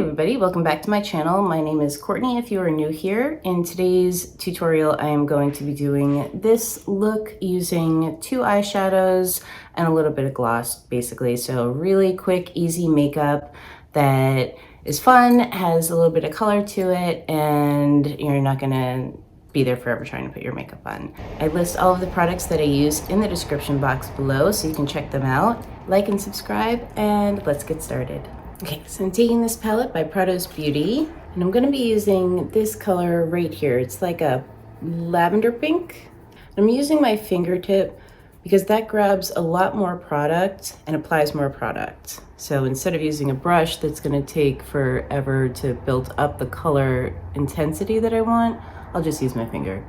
everybody, welcome back to my channel. My name is Courtney if you are new here. In today's tutorial, I am going to be doing this look using two eyeshadows and a little bit of gloss, basically. So really quick, easy makeup that is fun, has a little bit of color to it, and you're not gonna be there forever trying to put your makeup on. I list all of the products that I use in the description box below so you can check them out. Like and subscribe, and let's get started. Okay, so I'm taking this palette by Prados Beauty, and I'm gonna be using this color right here. It's like a lavender pink. I'm using my fingertip because that grabs a lot more product and applies more product. So instead of using a brush that's gonna take forever to build up the color intensity that I want, I'll just use my finger.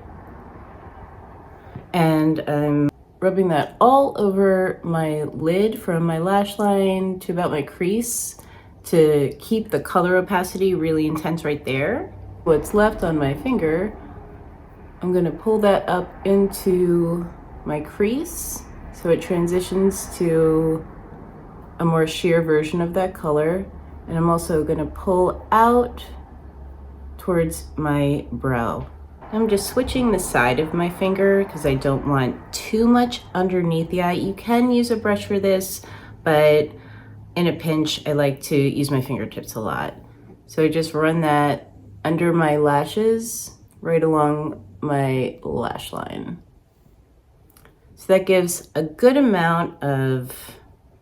And I'm rubbing that all over my lid from my lash line to about my crease, to keep the color opacity really intense right there. What's left on my finger, I'm gonna pull that up into my crease so it transitions to a more sheer version of that color. And I'm also gonna pull out towards my brow. I'm just switching the side of my finger because I don't want too much underneath the eye. You can use a brush for this, but in a pinch, I like to use my fingertips a lot. So I just run that under my lashes, right along my lash line. So that gives a good amount of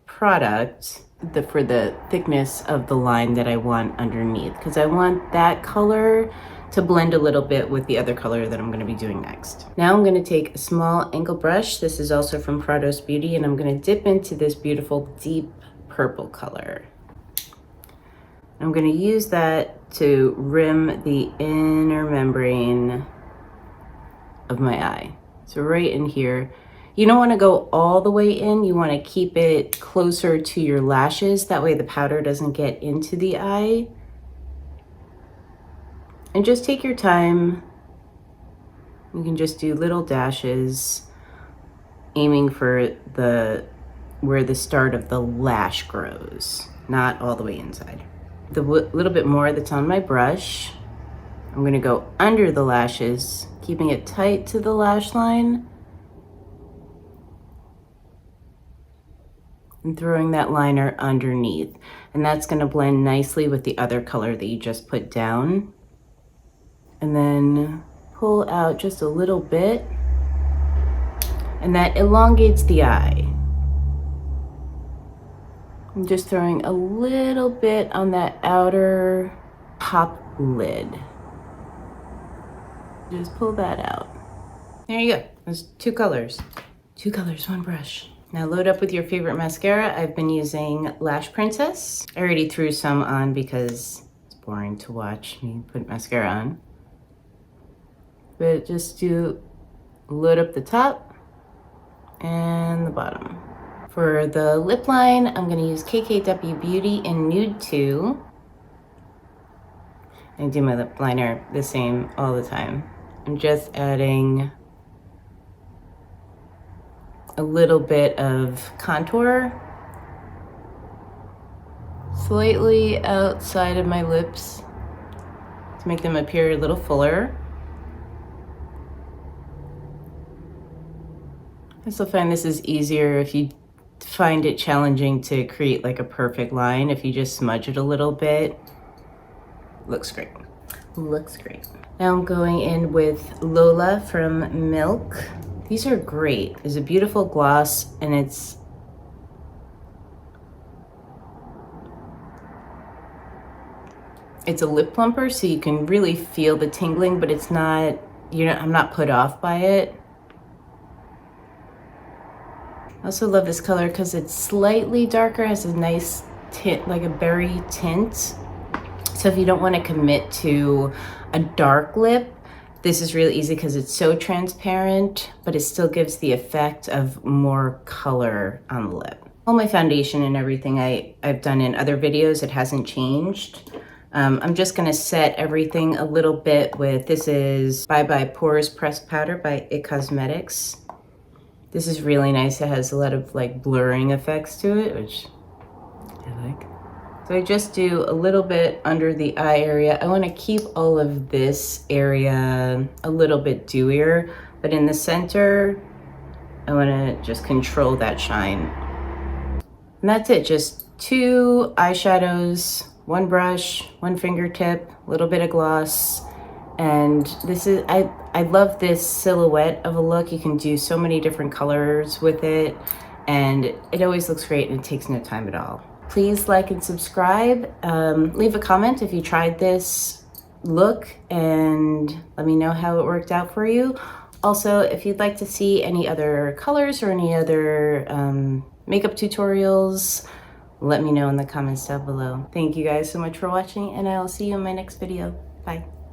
product for the thickness of the line that I want underneath, because I want that color to blend a little bit with the other color that I'm going to be doing next. Now I'm going to take a small angle brush. This is also from Prados Beauty, and I'm going to dip into this beautiful deep purple color. I'm going to use that to rim the inner membrane of my eye. So right in here. You don't want to go all the way in. You want to keep it closer to your lashes. That way the powder doesn't get into the eye. And just take your time. You can just do little dashes, aiming for where the start of the lash grows, not all the way inside. The little bit more that's on my brush, I'm gonna go under the lashes, keeping it tight to the lash line, and throwing that liner underneath. And that's gonna blend nicely with the other color that you just put down. And then pull out just a little bit, and that elongates the eye. I'm just throwing a little bit on that outer top lid. Just pull that out. There you go. There's two colors. Two colors, one brush. Now load up with your favorite mascara. I've been using Lash Princess. I already threw some on because it's boring to watch me put mascara on. But just load up the top and the bottom. For the lip line, I'm gonna use KKW Beauty in Nude 2. I do my lip liner the same all the time. I'm just adding a little bit of contour, slightly outside of my lips to make them appear a little fuller. I still find this is easier if you find it challenging to create like a perfect line. If you just smudge it a little bit, looks great. Looks great. Now I'm going in with Lola from Milk. These are great. There's a beautiful gloss, and it's a lip plumper, so you can really feel the tingling, but it's not, I'm not put off by it. I also love this color because it's slightly darker, has a nice tint, like a berry tint. So if you don't want to commit to a dark lip, this is really easy because it's so transparent, but it still gives the effect of more color on the lip. All my foundation and everything I've done in other videos, it hasn't changed. I'm just gonna set everything a little bit with, this is Bye Bye Pores Pressed Powder by IT Cosmetics. This is really nice. It has a lot of like blurring effects to it, which I like. So I just do a little bit under the eye area. I want to keep all of this area a little bit dewier, but in the center, I want to just control that shine. And that's it, just 2 eyeshadows, 1 brush, 1 fingertip, a little bit of gloss. And this is, I love this silhouette of a look. You can do so many different colors with it, and it always looks great and it takes no time at all. Please like and subscribe. Leave a comment if you tried this look and let me know how it worked out for you. Also, if you'd like to see any other colors or any other makeup tutorials, let me know in the comments down below. Thank you guys so much for watching, and I will see you in my next video. Bye.